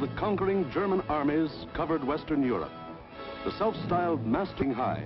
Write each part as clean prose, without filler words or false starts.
the conquering German armies covered Western Europe. The self-styled Masting High.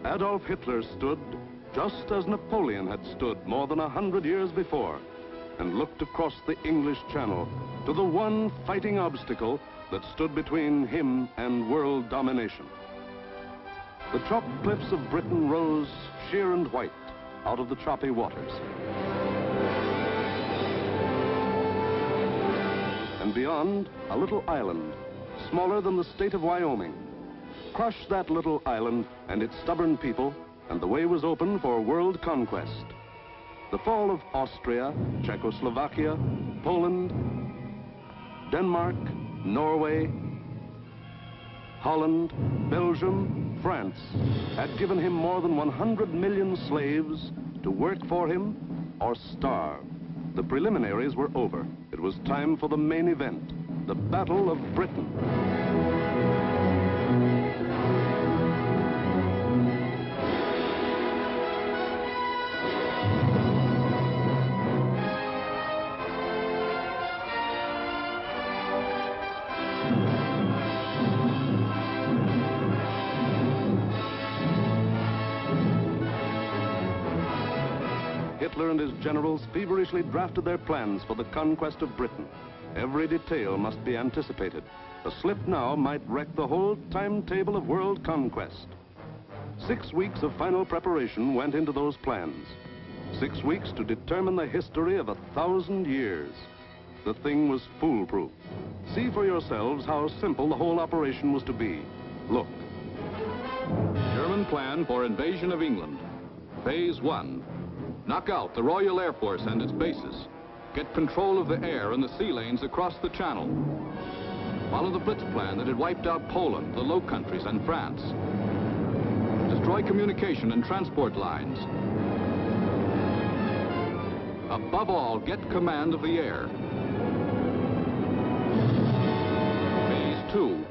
Adolf Hitler stood just as Napoleon had stood more than 100 years before, and looked across the English Channel to the one fighting obstacle that stood between him and world domination. The chopped cliffs of Britain rose sheer and white out of the choppy waters. And beyond, a little island, smaller than the state of Wyoming. Crush that little island and its stubborn people, and the way was open for world conquest. The fall of Austria, Czechoslovakia, Poland, Denmark, Norway, Holland, Belgium, France had given him more than 100 million slaves to work for him or starve. The preliminaries were over. It was time for the main event, the Battle of Britain. Hitler and his generals feverishly drafted their plans for the conquest of Britain. Every detail must be anticipated. A slip now might wreck the whole timetable of world conquest. 6 weeks of final preparation went into those plans. 6 weeks to determine the history of 1,000 years. The thing was foolproof. See for yourselves how simple the whole operation was to be. Look. German plan for invasion of England. Phase 1. Knock out the Royal Air Force and its bases. Get control of the air and the sea lanes across the Channel. Follow the Blitz plan that had wiped out Poland, the Low Countries, and France. Destroy communication and transport lines. Above all, get command of the air. Phase 2.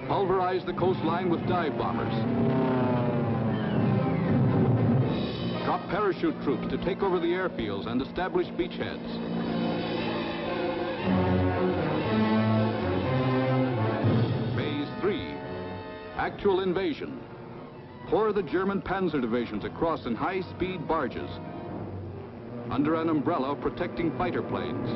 Pulverize the coastline with dive bombers. Drop parachute troops to take over the airfields and establish beachheads. Phase 3. Actual invasion. Pour the German panzer divisions across in high-speed barges under an umbrella protecting fighter planes.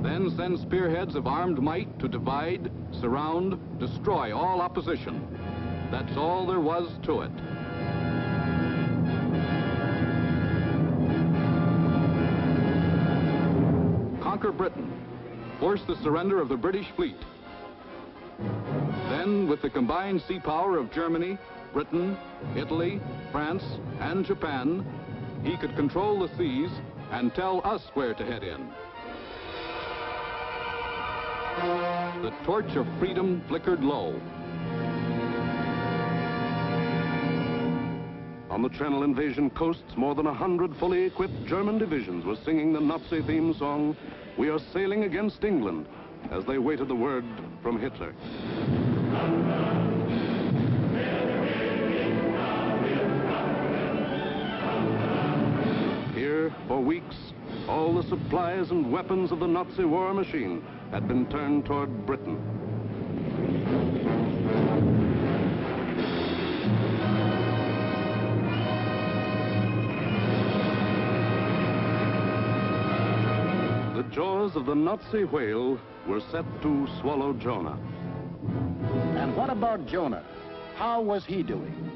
Then send spearheads of armed might to divide, surround, destroy all opposition. That's all there was to it. Conquer Britain. Force the surrender of the British fleet. Then, with the combined sea power of Germany, Britain, Italy, France, and Japan, he could control the seas and tell us where to head in. The torch of freedom flickered low. On the Channel invasion coasts, more than 100 fully equipped German divisions were singing the Nazi theme song, "We are sailing against England," as they waited the word from Hitler. Here, for weeks, all the supplies and weapons of the Nazi war machine had been turned toward Britain. The jaws of the Nazi whale were set to swallow Jonah. And what about Jonah? How was he doing?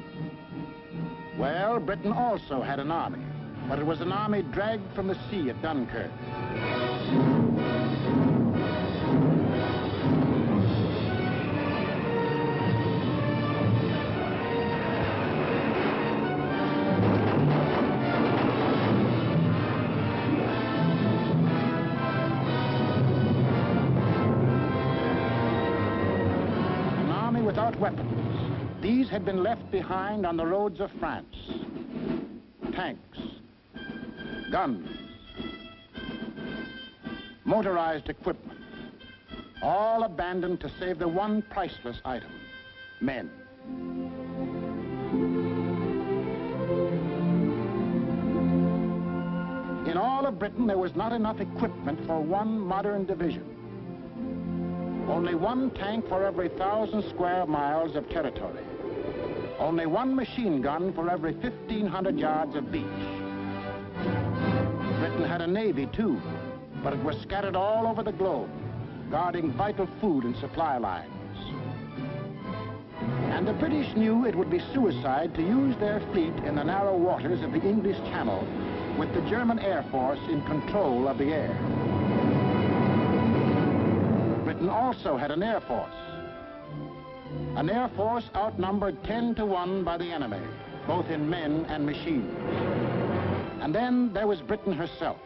Well, Britain also had an army, but it was an army dragged from the sea at Dunkirk. An army without weapons. These had been left behind on the roads of France. Tanks, guns, motorized equipment, all abandoned to save the one priceless item, men. In all of Britain, there was not enough equipment for one modern division. Only one tank for every 1,000 square miles of territory. Only one machine gun for every 1,500 yards of beach. Britain had a navy, too, but it was scattered all over the globe, guarding vital food and supply lines. And the British knew it would be suicide to use their fleet in the narrow waters of the English Channel with the German Air Force in control of the air. Britain also had an air force. An air force outnumbered 10 to 1 by the enemy, both in men and machines. And then there was Britain herself,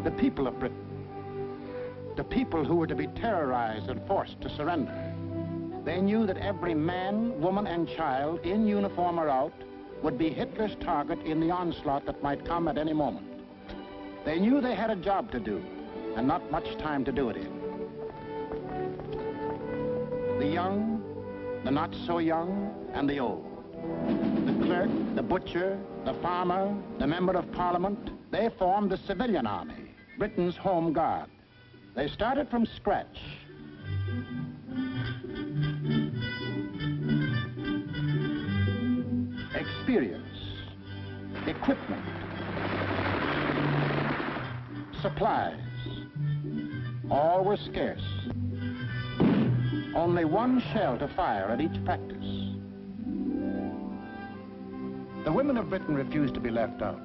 the people of Britain, the people who were to be terrorized and forced to surrender. They knew that every man, woman, and child, in uniform or out, would be Hitler's target in the onslaught that might come at any moment. They knew they had a job to do, and not much time to do it in. The young, the not so young, and the old. The clerk, the butcher, the farmer, the member of parliament, they formed the civilian army, Britain's home guard. They started from scratch. Experience, equipment, supplies, all were scarce. Only one shell to fire at each practice. The women of Britain refused to be left out.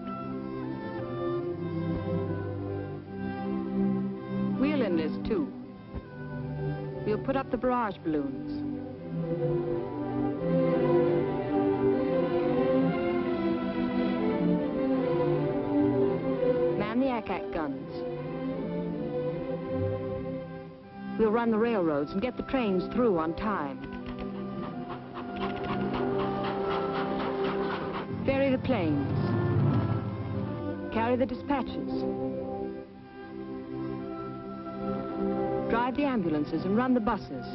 We'll enlist too. We'll put up the barrage balloons. Man the ack-ack guns. We'll run the railroads and get the trains through on time. Ferry the planes. Carry the dispatches. Drive the ambulances and run the buses.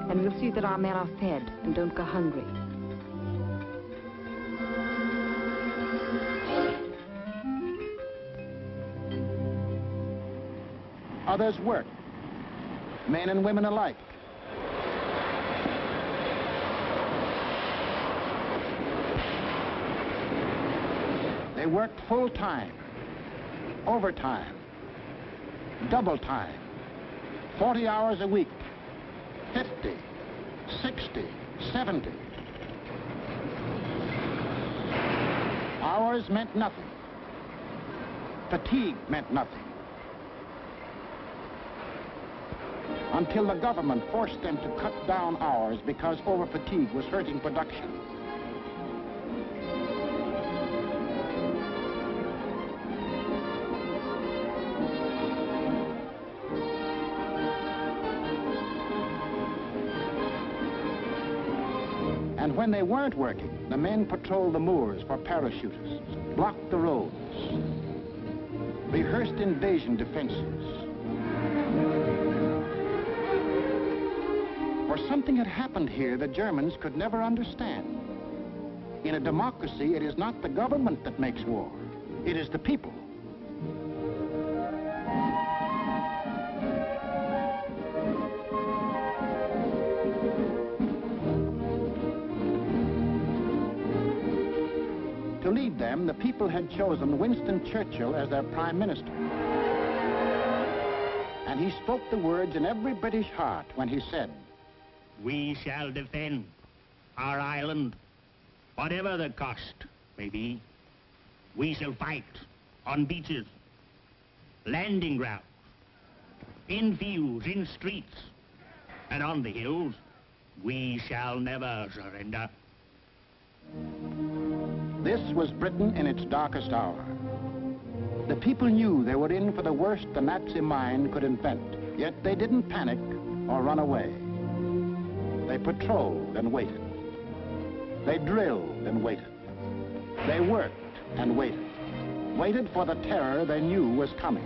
And we'll see that our men are fed and don't go hungry. Others worked, men and women alike. They worked full time, overtime, double time, 40 hours a week, 50, 60, 70. Hours meant nothing. Fatigue meant nothing. Until the government forced them to cut down hours because over-fatigue was hurting production. And when they weren't working, the men patrolled the moors for parachutists, blocked the roads, rehearsed invasion defenses. For something had happened here the Germans could never understand. In a democracy, it is not the government that makes war. It is the people. To lead them, the people had chosen Winston Churchill as their prime minister. And he spoke the words in every British heart when he said, "We shall defend our island, whatever the cost may be. We shall fight on beaches, landing grounds, in fields, in streets, and on the hills. We shall never surrender." This was Britain in its darkest hour. The people knew they were in for the worst the Nazi mind could invent, yet they didn't panic or run away. They patrolled and waited. They drilled and waited. They worked and waited. Waited for the terror they knew was coming.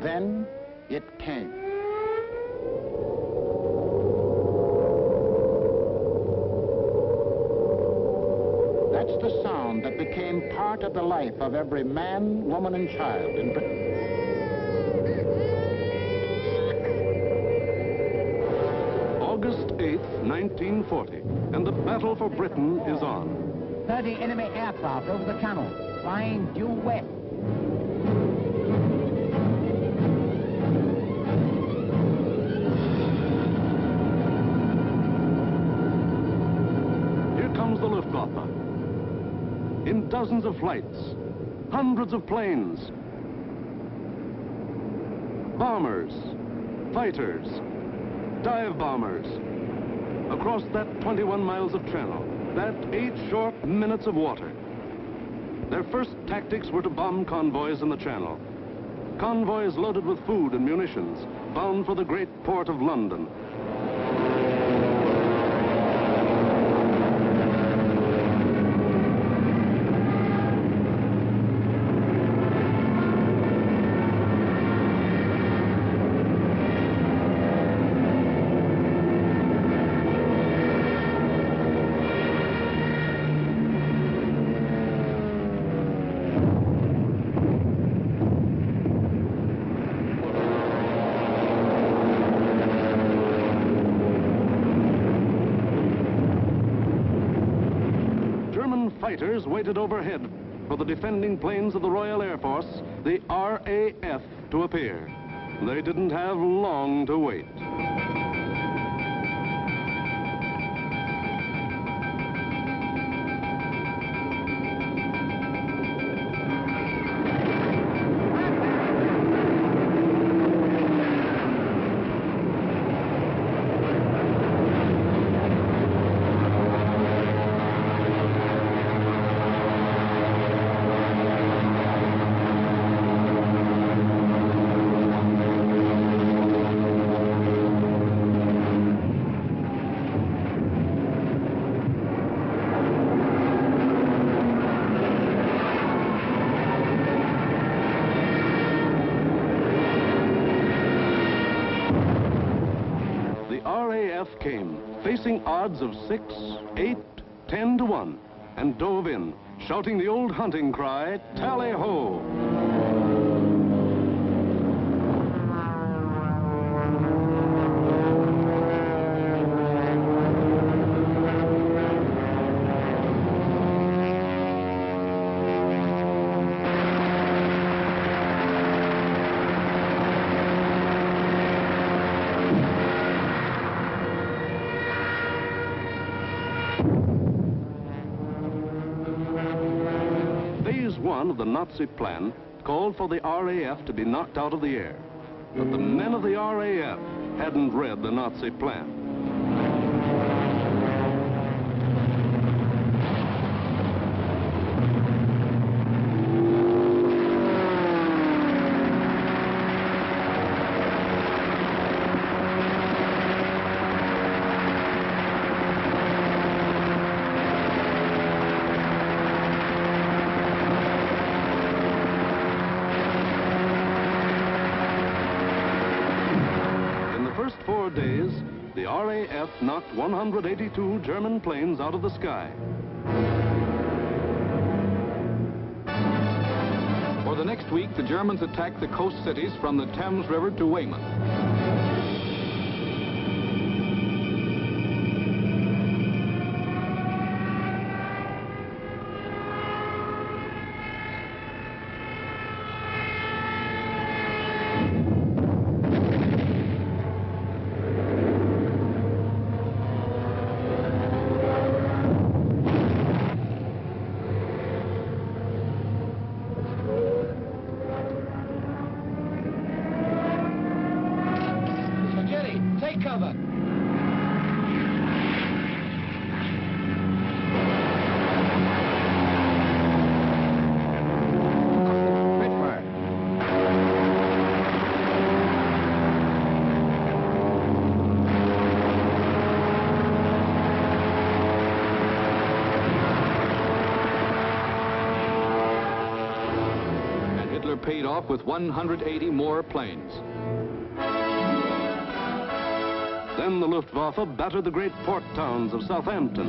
Then it came. That's the sound that became part of the life of every man, woman, and child in Britain. August 8th, 1940, and the battle for Britain is on. 30 enemy aircraft over the channel, flying due west. Here comes the Luftwaffe. In dozens of flights, hundreds of planes, bombers, fighters, dive bombers, across that 21 miles of channel, that 8 short minutes of water. Their first tactics were to bomb convoys in the channel. Convoys loaded with food and munitions, bound for the great port of London. Fighters waited overhead for the defending planes of the Royal Air Force, the RAF, to appear. They didn't have long to wait. Came, facing odds of 6, 8, 10 to 1, and dove in, shouting the old hunting cry, "Tally-ho!" Phase 1 of the Nazi plan called for the RAF to be knocked out of the air. But the men of the RAF hadn't read the Nazi plan. First 4 days, the RAF knocked 182 German planes out of the sky. For the next week, the Germans attacked the coast cities from the Thames River to Weymouth. cover. Paid off with 180 more planes. Then the Luftwaffe battered the great port towns of Southampton,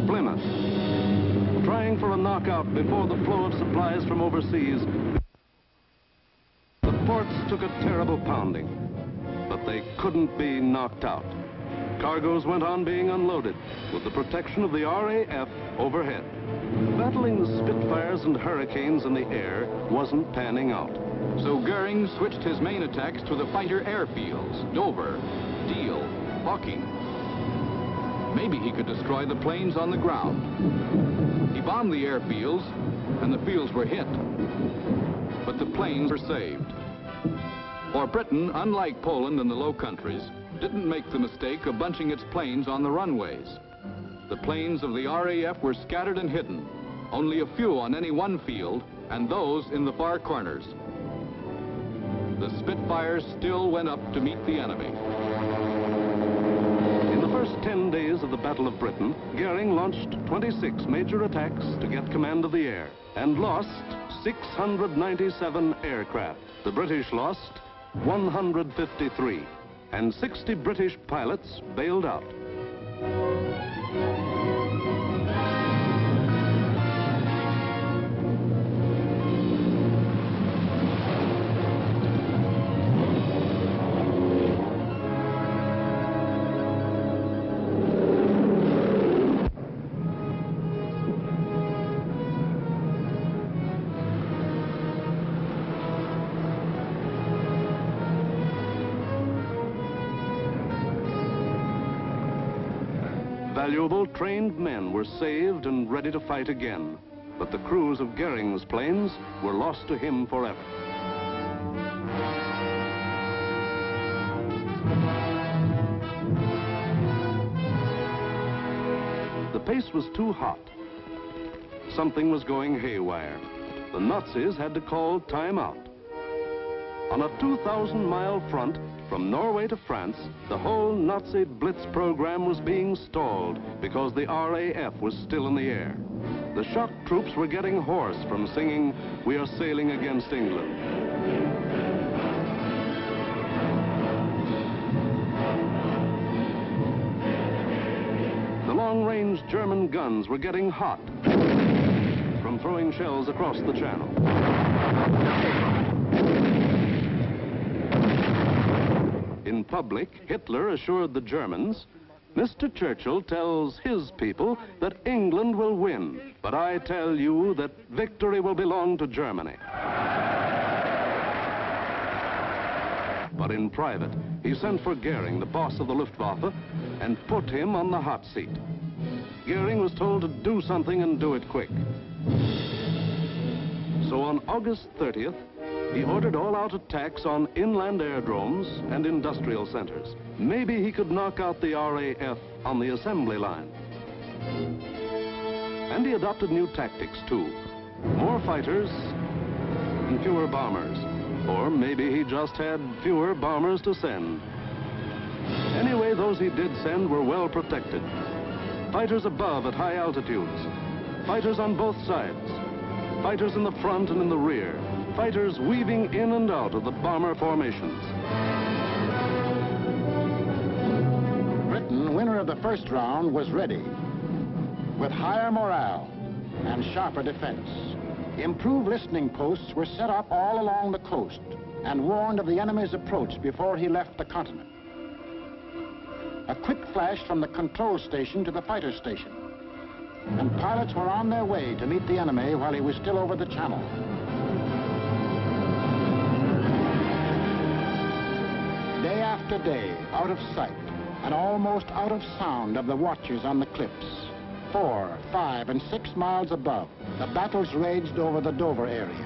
Plymouth, trying for a knockout before the flow of supplies from overseas. The ports took a terrible pounding, but they couldn't be knocked out. Cargoes went on being unloaded with the protection of the RAF overhead. Battling the Spitfires and Hurricanes in the air wasn't panning out. So Goering switched his main attacks to the fighter airfields, Dover, Deal, Hawking. Maybe he could destroy the planes on the ground. He bombed the airfields, and the fields were hit. But the planes were saved. For Britain, unlike Poland and the Low Countries, didn't make the mistake of bunching its planes on the runways. The planes of the RAF were scattered and hidden, only a few on any one field, and those in the far corners. The Spitfires still went up to meet the enemy. In the first 10 days of the Battle of Britain, Goering launched 26 major attacks to get command of the air and lost 697 aircraft. The British lost 153, and 60 British pilots bailed out. Valuable trained men were saved and ready to fight again, but the crews of Goering's planes were lost to him forever. The pace was too hot. Something was going haywire. The Nazis had to call time out. On a 2,000-mile front, from Norway to France, the whole Nazi Blitz program was being stalled because the RAF was still in the air. The shock troops were getting hoarse from singing, "We are sailing against England." The long-range German guns were getting hot from throwing shells across the channel. In public, Hitler assured the Germans, "Mr. Churchill tells his people that England will win, but I tell you that victory will belong to Germany." But in private, he sent for Goering, the boss of the Luftwaffe, and put him on the hot seat. Goering was told to do something and do it quick. So on August 30th, he ordered all-out attacks on inland aerodromes and industrial centers. Maybe he could knock out the RAF on the assembly line. And he adopted new tactics, too. More fighters and fewer bombers. Or maybe he just had fewer bombers to send. Anyway, those he did send were well protected. Fighters above at high altitudes. Fighters on both sides. Fighters in the front and in the rear. Fighters weaving in and out of the bomber formations. Britain, winner of the first round, was ready. With higher morale and sharper defense. Improved listening posts were set up all along the coast and warned of the enemy's approach before he left the continent. A quick flash from the control station to the fighter station. And pilots were on their way to meet the enemy while he was still over the channel. Day after day, out of sight and almost out of sound of the watchers on the cliffs, 4, 5, and 6 miles above, the battles raged over the Dover area.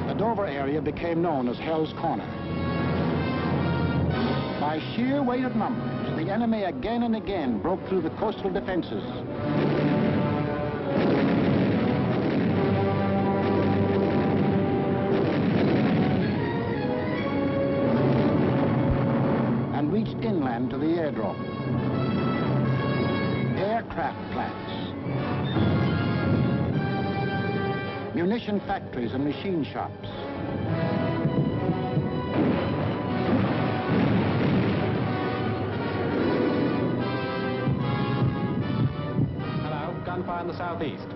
The Dover flyover area became known as Hell's Corner. By sheer weight of numbers, the enemy again and again broke through the coastal defenses. And reached inland to the airdrome. Aircraft plants, munition factories and machine shops. Hello, gunfire in the southeast.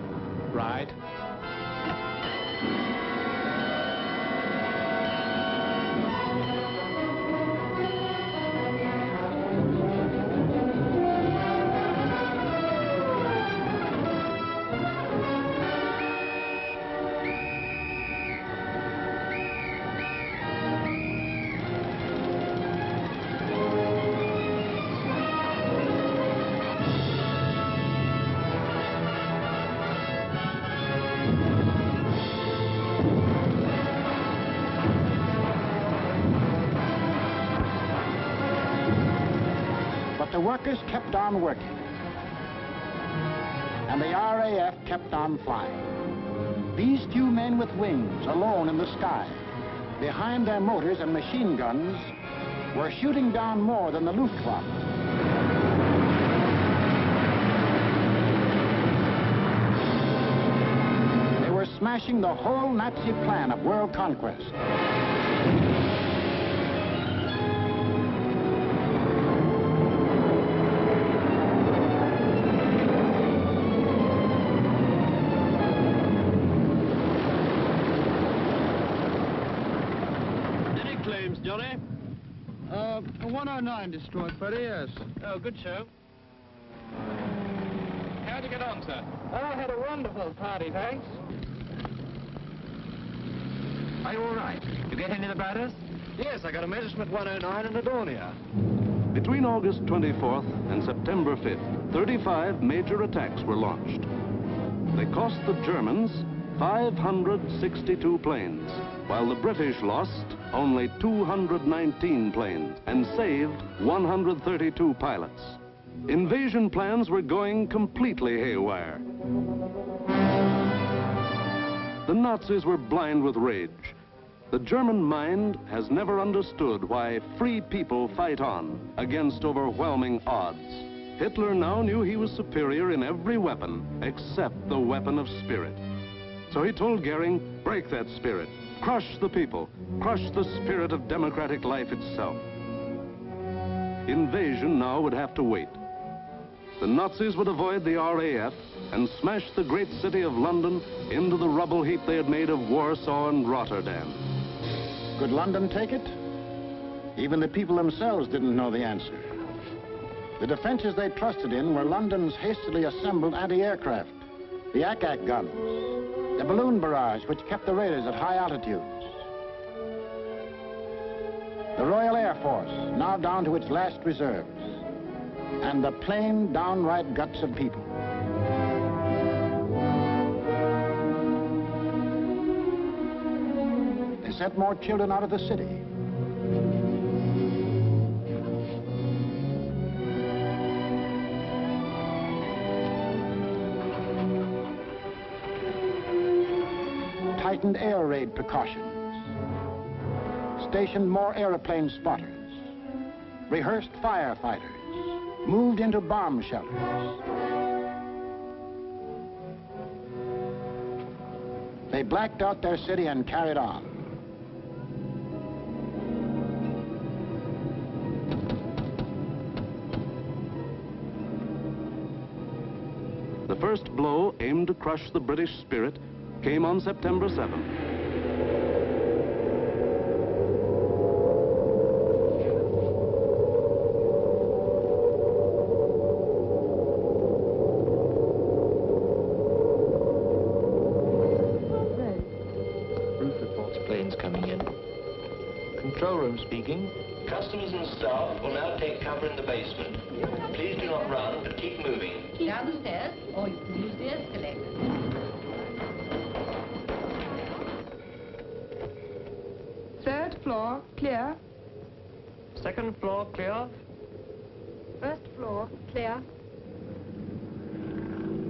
Right. The workers kept on working, and the RAF kept on flying. These few men with wings, alone in the sky, behind their motors and machine guns, were shooting down more than the Luftwaffe. They were smashing the whole Nazi plan of world conquest. Johnny? 109 destroyed, Freddie, yes. Oh, good show. How'd you get on, sir? Oh, I had a wonderful party, thanks. Are you all right? You get any of the batters? Yes, I got a Messerschmitt 109 and a Dornier. Between August 24th and September 5th, 35 major attacks were launched. They cost the Germans 562 planes, while the British lost only 219 planes and saved 132 pilots. Invasion plans were going completely haywire. The Nazis were blind with rage. The German mind has never understood why free people fight on against overwhelming odds. Hitler now knew he was superior in every weapon except the weapon of spirit. So he told Goering, break that spirit, crush the people, crush the spirit of democratic life itself. Invasion now would have to wait. The Nazis would avoid the RAF and smash the great city of London into the rubble heap they had made of Warsaw and Rotterdam. Could London take it? Even the people themselves didn't know the answer. The defenses they trusted in were London's hastily assembled anti-aircraft, the ack-ack guns, the balloon barrage which kept the raiders at high altitudes. The Royal Air Force, now down to its last reserves, and the plain, downright guts of people. They sent more children out of the city. Tightened air raid precautions, stationed more airplane spotters, rehearsed firefighters, moved into bomb shelters. They blacked out their city and carried on. The first blow aimed to crush the British spirit came on September 7th. Roof reports planes coming in. Control room speaking. Customers and staff will now take cover in the basement. Please do not run, but keep moving. Down the stairs, or you can use the escalator. floor, clear. Second floor clear. First floor, clear.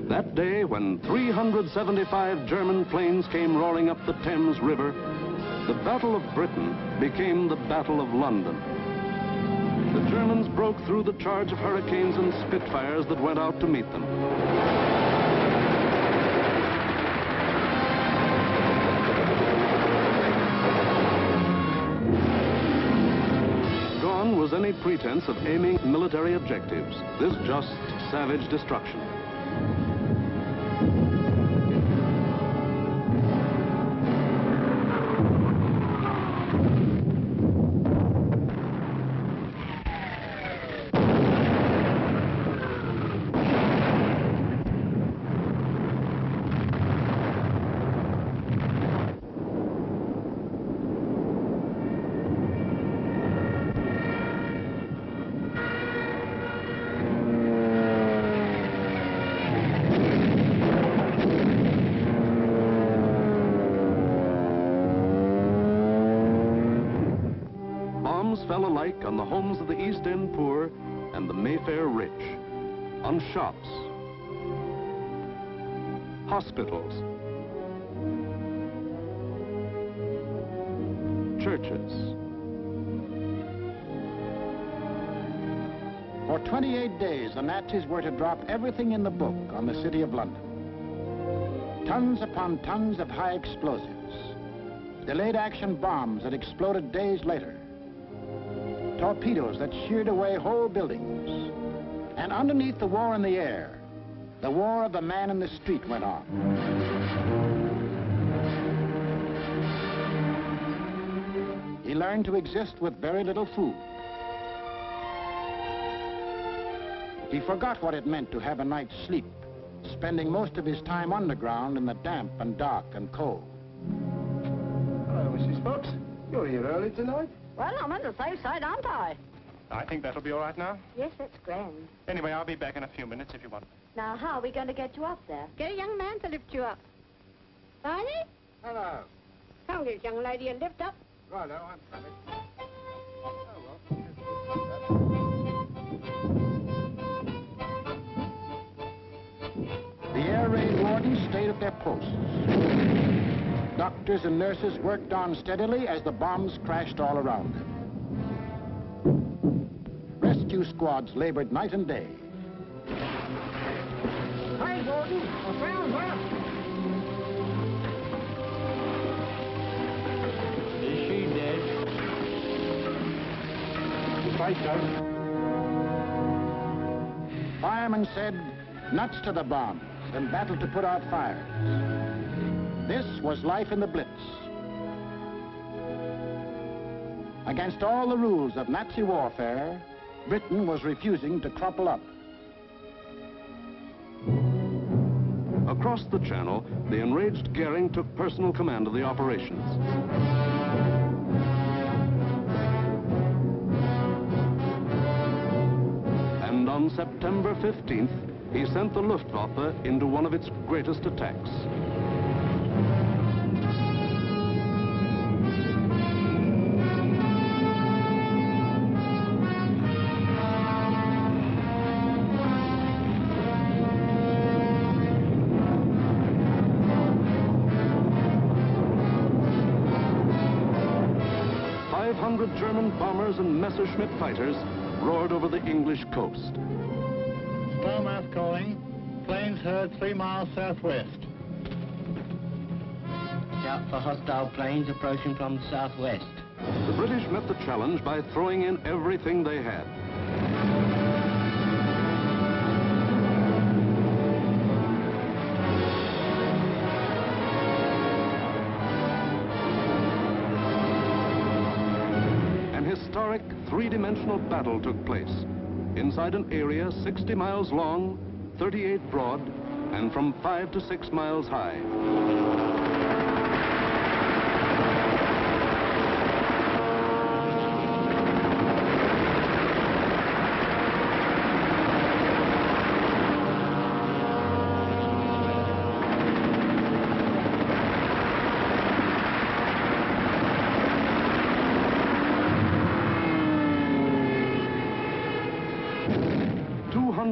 That day, when 375 German planes came roaring up the Thames River, the Battle of Britain became the Battle of London. The Germans broke through the charge of Hurricanes and Spitfires that went out to meet them. Gone was any pretense of aiming military objectives. This just savage destruction. Fell alike on the homes of the East End poor and the Mayfair rich, on shops, hospitals, churches. For 28 days, the Nazis were to drop everything in the book on the city of London. Tons upon tons of high explosives, delayed action bombs that exploded days later, torpedoes that sheared away whole buildings. And underneath the war in the air, the war of the man in the street went on. He learned to exist with very little food. He forgot what it meant to have a night's sleep, spending most of his time underground in the damp and dark and cold. Hello, Mrs. Fox. You're here early tonight. Well, I'm on the safe side, aren't I? I think that'll be all right now. Yes, that's grand. Anyway, I'll be back in a few minutes if you want. Now, how are we going to get you up there? Get a young man to lift you up. Barney? Hello. Come give young lady a lift up. Righto, I'm coming. The air raid wardens stayed at their posts. Doctors and nurses worked on steadily as the bombs crashed all around them. Rescue squads labored night and day. Hi, Gordon. I found her. Is she dead? Fight, though. Firemen said, nuts to the bombs and battled to put out fires. This was life in the Blitz. Against all the rules of Nazi warfare, Britain was refusing to crumple up. Across the Channel, the enraged Goering took personal command of the operations. And on September 15th, he sent the Luftwaffe into one of its greatest attacks. German bombers and Messerschmitt fighters roared over the English coast. Starmouth calling. Planes heard 3 miles southwest. Out for hostile planes approaching from the southwest. The British met the challenge by throwing in everything they had. Historic three-dimensional battle took place inside an area 60 miles long, 38 broad, and from 5 to 6 miles high.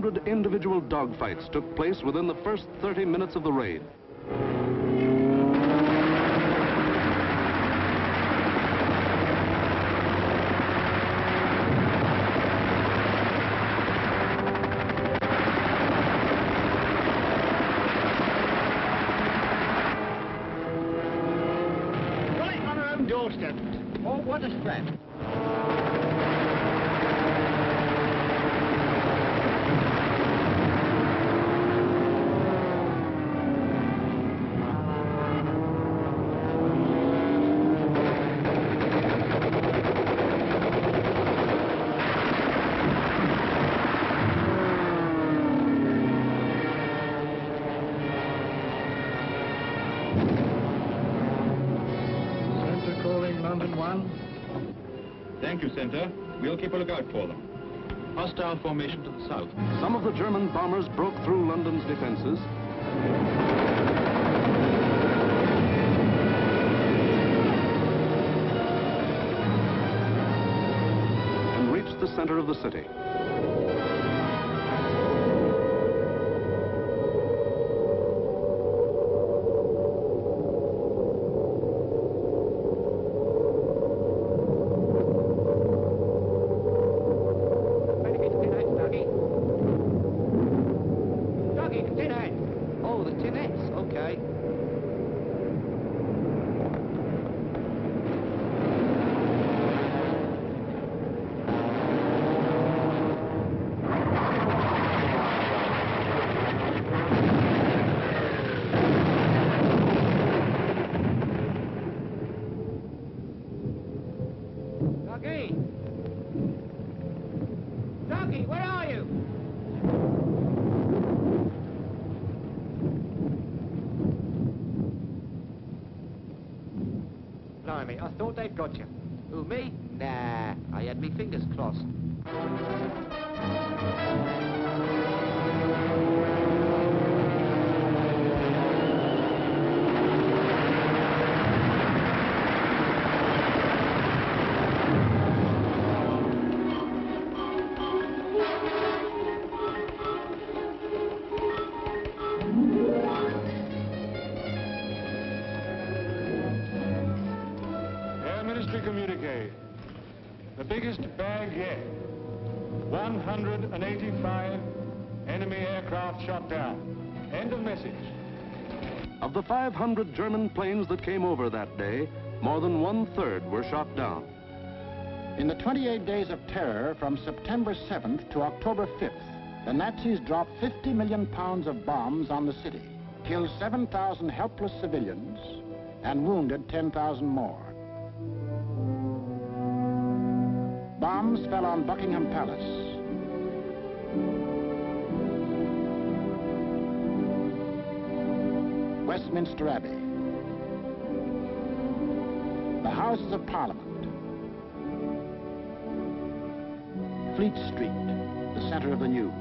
100 individual dogfights took place within the first 30 minutes of the raid. Right on our own doorstep. Oh, what a spread. Center calling London 1. Thank you, Center. We'll keep a lookout for them. Hostile formation to the south. Some of the German bombers broke through London's defenses and reached the center of the city. Doggy, tin hat. Oh, the tinettes, okay. Doggy! Doggy, where are you? Blimey, I thought they'd got you. Who, me? Nah, I had me fingers crossed. Air Ministry communique. The biggest bag yet. 185 enemy aircraft shot down. End of message. Of the 500 German planes that came over that day, more than 1/3 were shot down. In the 28 days of terror from September 7th to October 5th, the Nazis dropped 50 million pounds of bombs on the city, killed 7,000 helpless civilians, and wounded 10,000 more. Bombs fell on Buckingham Palace, Westminster Abbey, the Houses of Parliament, Fleet Street, the center of the news,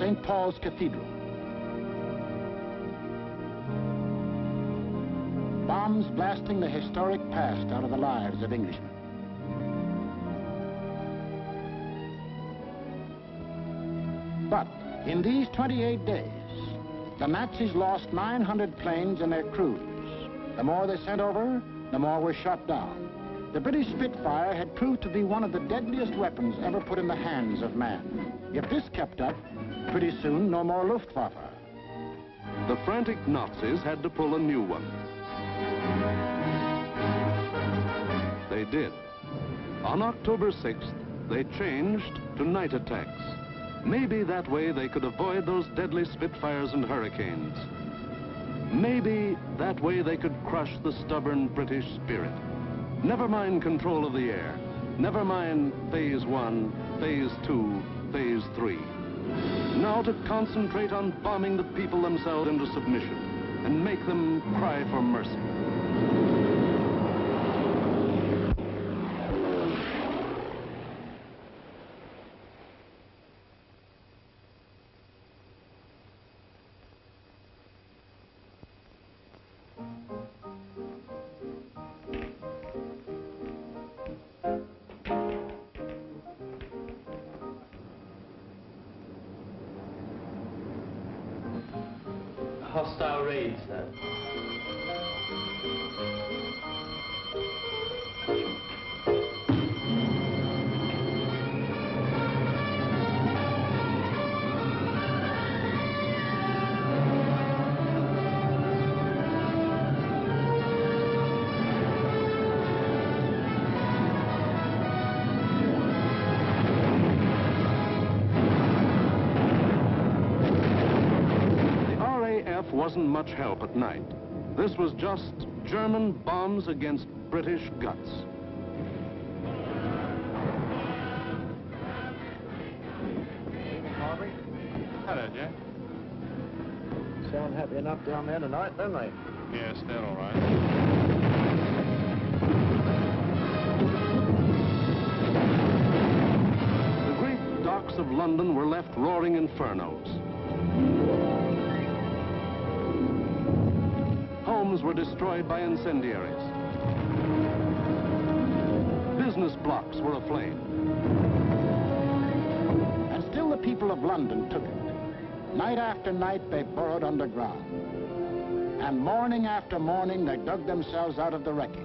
St. Paul's Cathedral. Bombs blasting the historic past out of the lives of Englishmen. But in these 28 days, the Nazis lost 900 planes and their crews. The more they sent over, the more were shot down. The British Spitfire had proved to be one of the deadliest weapons ever put in the hands of man. If this kept up, pretty soon no more Luftwaffe. The frantic Nazis had to pull a new one. They did. On October 6th, they changed to night attacks. Maybe that way they could avoid those deadly Spitfires and Hurricanes. Maybe that way they could crush the stubborn British spirit. Never mind control of the air. Never mind Phase 1, Phase 2, Phase 3. Now to concentrate on bombing the people themselves into submission and make them cry for mercy. hostile raid, sir. Wasn't much help at night. This was just German bombs against British guts. Harvey. Hello, Jack. Sound happy enough down there tonight, don't they? Yes, they're all right. The great docks of London were left roaring infernos. Homes were destroyed by incendiaries. Business blocks were aflame. And still the people of London took it. Night after night they burrowed underground. And morning after morning they dug themselves out of the wreckage.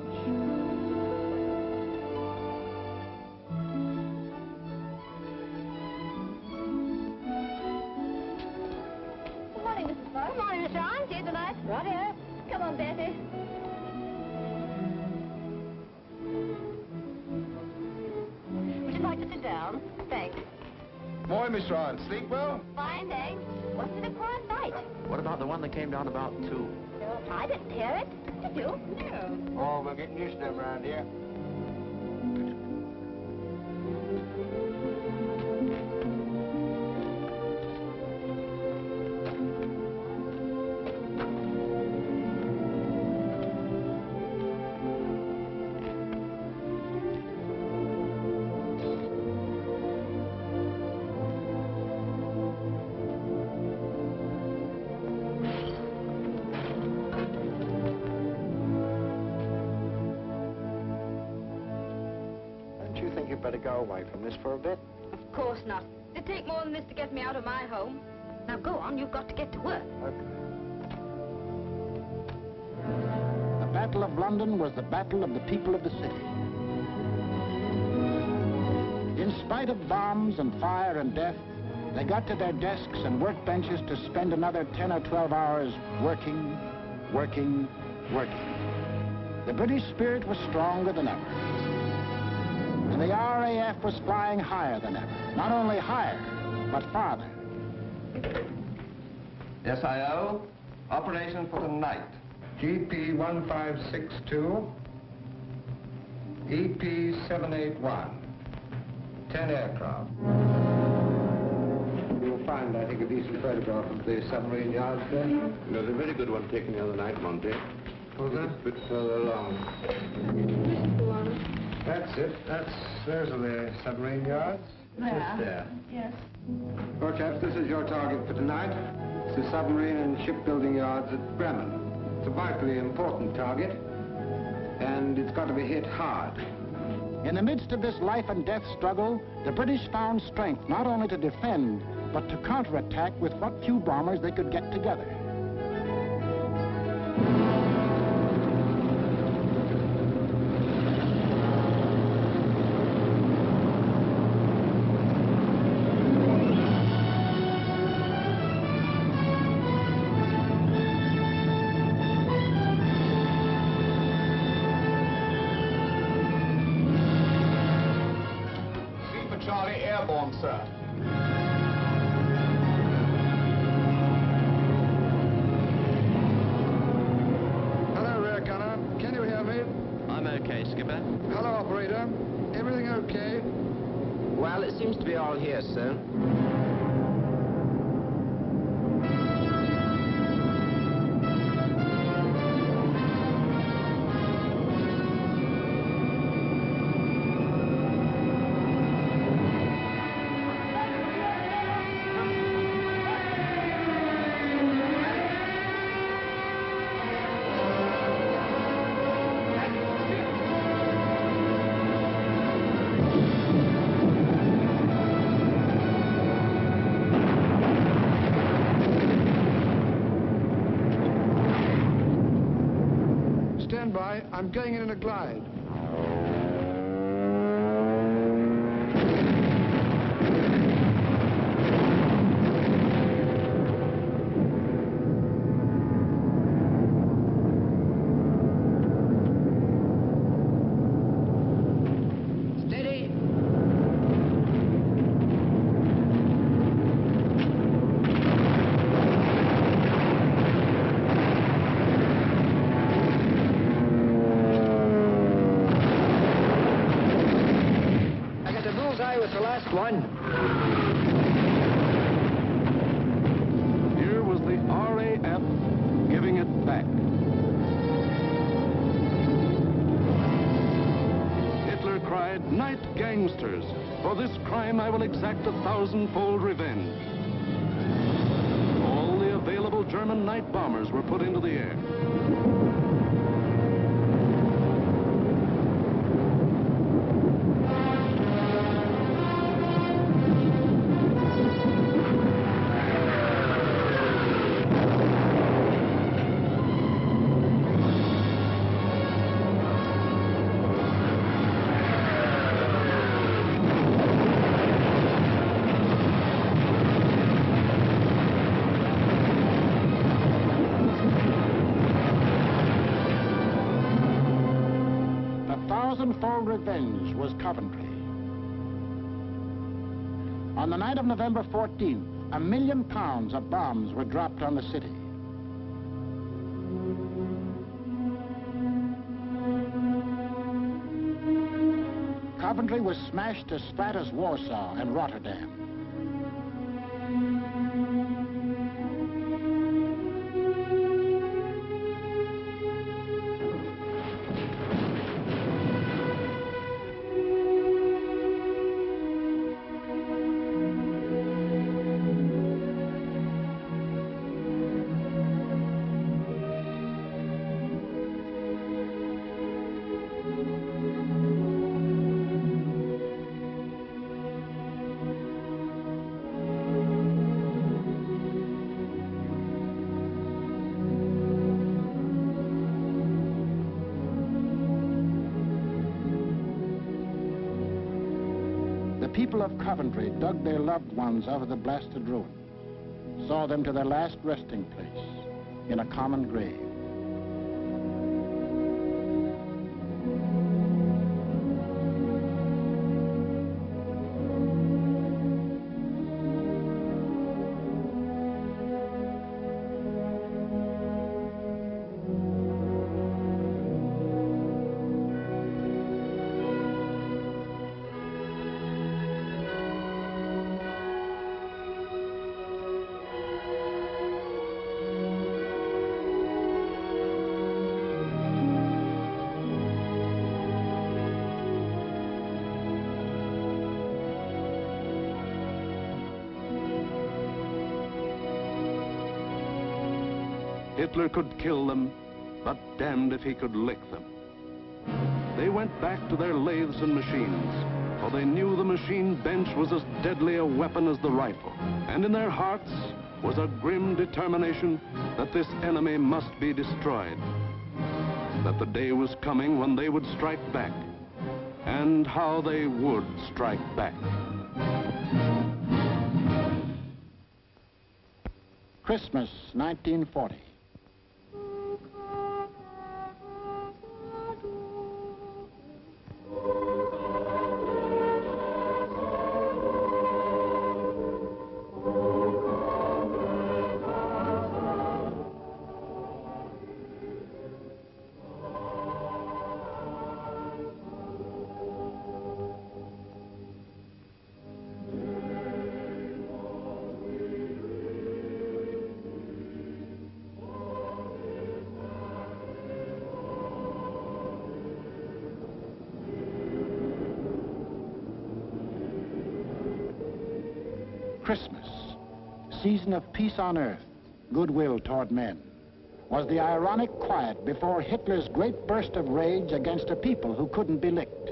Good morning, Mrs. Fox. Good morning, Miss Ryan. See you tonight. Right here. Come on, Betty. Would you like to sit down? Thanks. Morning, Miss Ryan. Sleep well? Fine, thanks. Wasn't it a quiet night? What about the one that came down about 2? No, I didn't hear it. Did you? No. Oh, we're getting used to them around here. Better go away from this for a bit. Of course not. It'd take more than this to get me out of my home. Now go on, you've got to get to work. Okay. The Battle of London was the battle of the people of the city. In spite of bombs and fire and death, they got to their desks and workbenches to spend another 10 or 12 hours working, working, working. The British spirit was stronger than ever. And the RAF was flying higher than ever. Not only higher, but farther. SIO, operation for tonight. GP 1562, EP 781, 10 aircraft. You'll find, I think, a decent photograph of the submarine yards there. There's a very good one taken the other night, Monty. Oh, that? A bit further along. That's it. Those are the submarine yards. Just there. Yes. Well, chaps, this is your target for tonight. It's the submarine and shipbuilding yards at Bremen. It's a vitally important target, and it's got to be hit hard. In the midst of this life and death struggle, the British found strength not only to defend, but to counterattack with what few bombers they could get together. Charlie airborne, sir. Hello, rear gunner. Can you hear me? I'm okay, Skipper. Hello, operator. Everything okay? Well, it seems to be all here, sir. I'm going in a glide. Here was the RAF giving it back. Hitler cried, "Night, gangsters! For this crime I will exact 1,000-fold revenge." All the available German night bombers were put into the air. Thousand-fold revenge was Coventry. On the night of November 14th, £1 million of bombs were dropped on the city. Coventry was smashed as flat as Warsaw and Rotterdam. The people of Coventry dug their loved ones out of the blasted ruin, saw them to their last resting place in a common grave. Hitler could kill them, but damned if he could lick them. They went back to their lathes and machines, for they knew the machine bench was as deadly a weapon as the rifle. And in their hearts was a grim determination that this enemy must be destroyed. That the day was coming when they would strike back, and how they would strike back. Christmas, 1940. Christmas, season of peace on earth, goodwill toward men, was the ironic quiet before Hitler's great burst of rage against a people who couldn't be licked.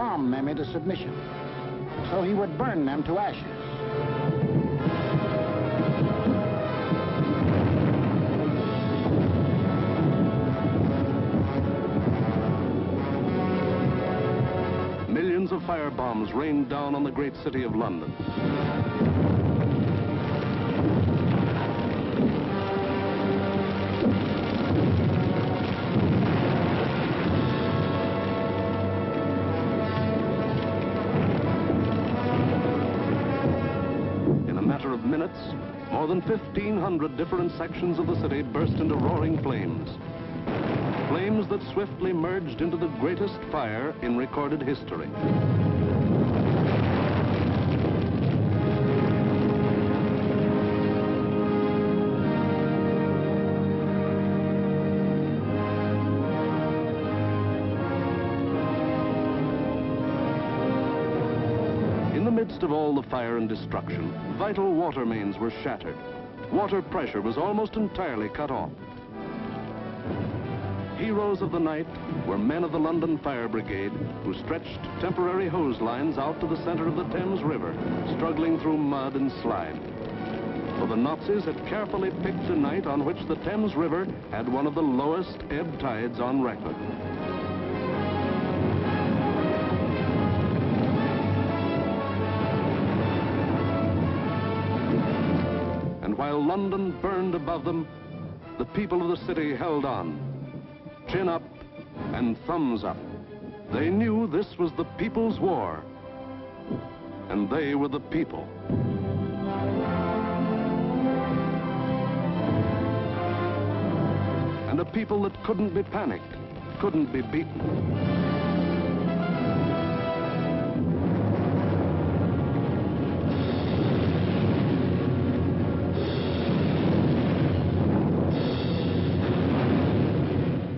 bomb them into submission. So he would burn them to ashes. Millions of firebombs rained down on the great city of London. In a matter of minutes, more than 1,500 different sections of the city burst into roaring flames. Flames that swiftly merged into the greatest fire in recorded history. In the midst of all the fire and destruction, vital water mains were shattered. Water pressure was almost entirely cut off. Heroes of the night were men of the London Fire Brigade who stretched temporary hose lines out to the center of the Thames River, struggling through mud and slime. For the Nazis had carefully picked a night on which the Thames River had one of the lowest ebb tides on record. And while London burned above them, the people of the city held on. Chin up and thumbs up. They knew this was the people's war, and they were the people. And a people that couldn't be panicked, couldn't be beaten.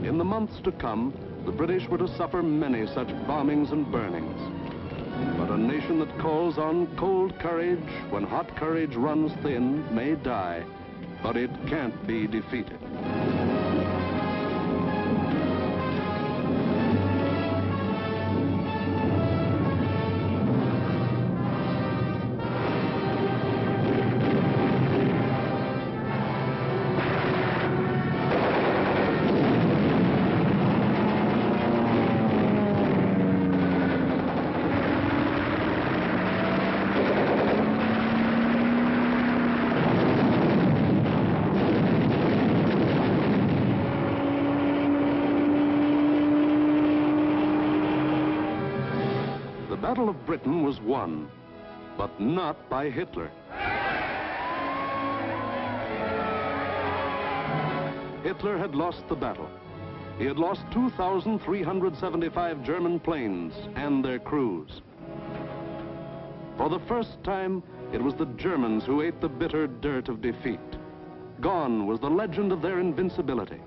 In the months to come, the British were to suffer many such bombings and burnings. But a nation that calls on cold courage when hot courage runs thin may die, but it can't be defeated. The Battle of Britain was won, but not by Hitler. Hitler had lost the battle. He had lost 2,375 German planes and their crews. For the first time, it was the Germans who ate the bitter dirt of defeat. Gone was the legend of their invincibility.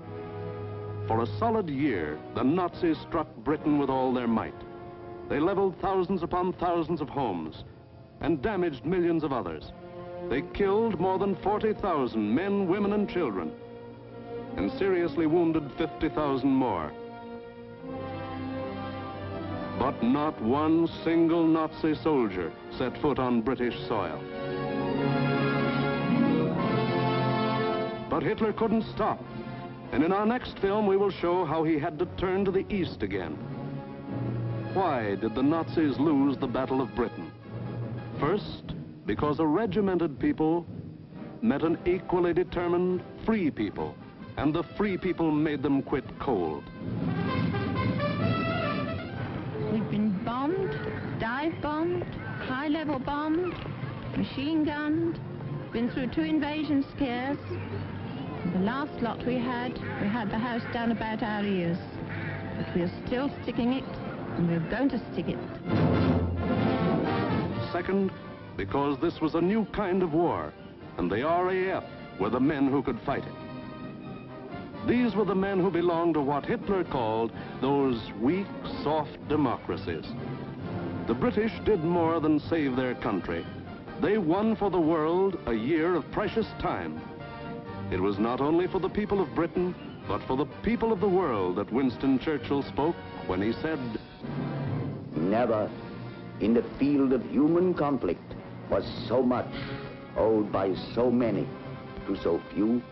For a solid year, the Nazis struck Britain with all their might. They leveled thousands upon thousands of homes and damaged millions of others. They killed more than 40,000 men, women, and children, and seriously wounded 50,000 more. But not one single Nazi soldier set foot on British soil. But Hitler couldn't stop, and in our next film we will show how he had to turn to the east again. Why did the Nazis lose the Battle of Britain? First, because a regimented people met an equally determined free people, and the free people made them quit cold. We've been bombed, dive-bombed, high-level bombed, machine-gunned, been through 2 invasion scares. The last lot we had the house down about our ears. But we're still sticking it, and we're going to stick it. Second, because this was a new kind of war, and the RAF were the men who could fight it. These were the men who belonged to what Hitler called those weak, soft democracies. The British did more than save their country. They won for the world a year of precious time. It was not only for the people of Britain, but for the people of the world that Winston Churchill spoke when he said, "No Never, in the field of human conflict, was so much owed by so many to so few.